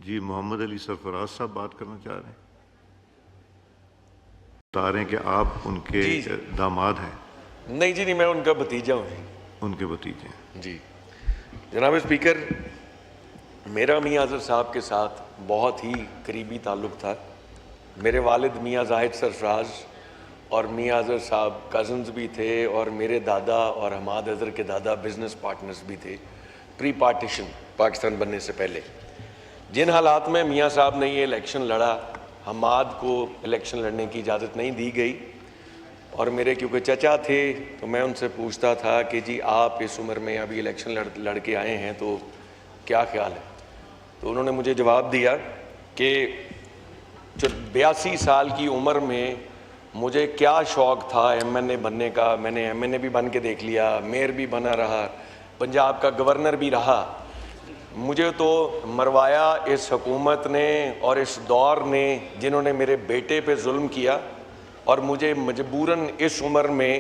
جی محمد علی سرفراز صاحب بات کرنا چاہ رہے ہیں، بتا رہے ہیں کہ آپ ان کے داماد ہیں۔ نہیں جی نہیں، میں ان کا بھتیجا ہوں۔ ان کے بھتیجے ہیں جی جناب اسپیکر، میرا میاں اظہر صاحب کے ساتھ بہت ہی قریبی تعلق تھا۔ میرے والد میاں زاہد سرفراز اور میاں اظہر صاحب کزنز بھی تھے، اور میرے دادا اور حماد اظہر کے دادا بزنس پارٹنرز بھی تھے پری پارٹیشن پاکستان بننے سے پہلے۔ جن حالات میں میاں صاحب نے یہ الیکشن لڑا، حماد کو الیکشن لڑنے کی اجازت نہیں دی گئی، اور میرے کیونکہ چچا تھے تو میں ان سے پوچھتا تھا کہ جی آپ اس عمر میں ابھی الیکشن لڑ کے آئے ہیں تو کیا خیال ہے؟ تو انہوں نے مجھے جواب دیا کہ 82 سال کی عمر میں مجھے کیا شوق تھا ایم این اے بننے کا، میں نے ایم این اے بھی بن کے دیکھ لیا، میئر بھی بنا رہا، پنجاب کا گورنر بھی رہا، مجھے تو مروایا اس حکومت نے اور اس دور نے جنہوں نے میرے بیٹے پہ ظلم کیا، اور مجھے مجبوراً اس عمر میں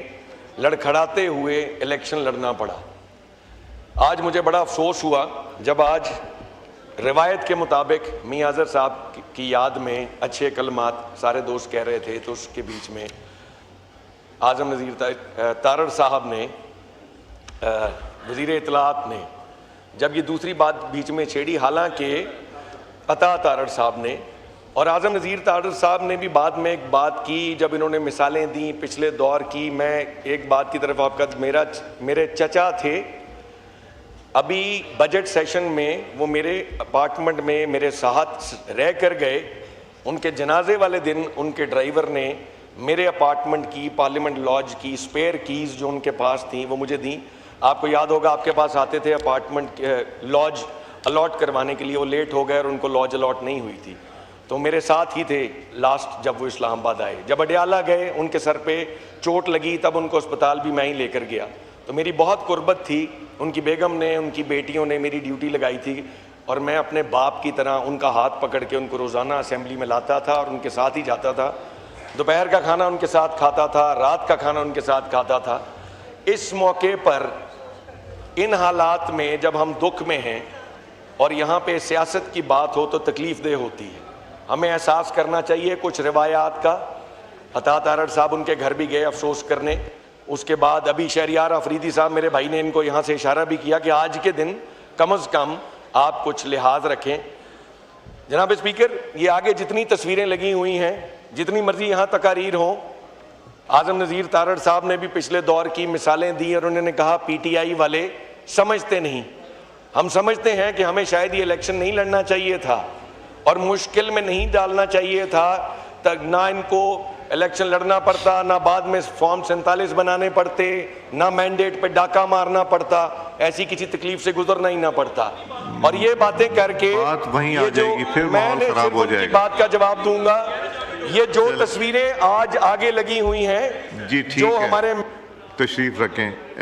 لڑکھڑاتے ہوئے الیکشن لڑنا پڑا۔ آج مجھے بڑا افسوس ہوا جب آج روایت کے مطابق میاں اظہر صاحب کی یاد میں اچھے کلمات سارے دوست کہہ رہے تھے، تو اس کے بیچ میں اعظم نذیر تارڑ صاحب نے، وزیر اطلاعات نے جب یہ دوسری بات بیچ میں چھیڑی، حالانکہ عطا تارڑ صاحب نے اور اعظم نذیر تارڑ صاحب نے بھی بعد میں ایک بات کی، جب انہوں نے مثالیں دیں پچھلے دور کی، میں ایک بات کی طرف آپ کا، میرے چچا تھے، ابھی بجٹ سیشن میں وہ میرے اپارٹمنٹ میں میرے ساتھ رہ کر گئے، ان کے جنازے والے دن ان کے ڈرائیور نے میرے اپارٹمنٹ کی، پارلیمنٹ لاج کی اسپیئر کیز جو ان کے پاس تھیں وہ مجھے دیں۔ آپ کو یاد ہوگا آپ کے پاس آتے تھے اپارٹمنٹ لاج الاٹ کروانے کے لیے، وہ لیٹ ہو گئے اور ان کو لاج الاٹ نہیں ہوئی تھی، تو میرے ساتھ ہی تھے لاسٹ جب وہ اسلام آباد آئے۔ جب اڈیالہ گئے ان کے سر پہ چوٹ لگی، تب ان کو اسپتال بھی میں ہی لے کر گیا، تو میری بہت قربت تھی، ان کی بیگم نے، ان کی بیٹیوں نے میری ڈیوٹی لگائی تھی، اور میں اپنے باپ کی طرح ان کا ہاتھ پکڑ کے ان کو روزانہ اسمبلی میں لاتا تھا اور ان کے ساتھ ہی جاتا تھا، دوپہر کا کھانا ان کے ساتھ کھاتا تھا، رات کا کھانا ان کے ساتھ کھاتا تھا۔ اس موقع پر ان حالات میں جب ہم دکھ میں ہیں اور یہاں پہ سیاست کی بات ہو تو تکلیف دہ ہوتی ہے، ہمیں احساس کرنا چاہیے کچھ روایات کا۔ عطا تارڑ صاحب ان کے گھر بھی گئے افسوس کرنے، اس کے بعد ابھی شہریار آفریدی صاحب میرے بھائی نے ان کو یہاں سے اشارہ بھی کیا کہ آج کے دن کم از کم آپ کچھ لحاظ رکھیں۔ جناب اسپیکر، یہ آگے جتنی تصویریں لگی ہوئی ہیں، جتنی مرضی یہاں تقاریر ہوں، اعظم نذیر تارڑ صاحب نے بھی پچھلے دور کی مثالیں دی، اور انہوں نے کہا پی ٹی آئی والے سمجھتے نہیں، ہم سمجھتے ہیں کہ ہمیں شاید یہ الیکشن نہیں لڑنا چاہیے تھا اور مشکل میں نہیں ڈالنا چاہیے تھا، نہ ان کو الیکشن لڑنا پڑتا، نہ بعد میں فارم 47 بنانے پڑتے، نہ مینڈیٹ پہ ڈاکہ مارنا پڑتا، ایسی کسی تکلیف سے گزرنا ہی نہ پڑتا۔ اور یہ باتیں کر کے بات وہیں آ جائے گی، پھر میں نے خراب ہو جائے گا۔ بات کا جواب دوں گا، یہ جو تصویریں آج آگے لگی ہوئی ہیں، جی ٹھیک ہے، تشریف رکھیں۔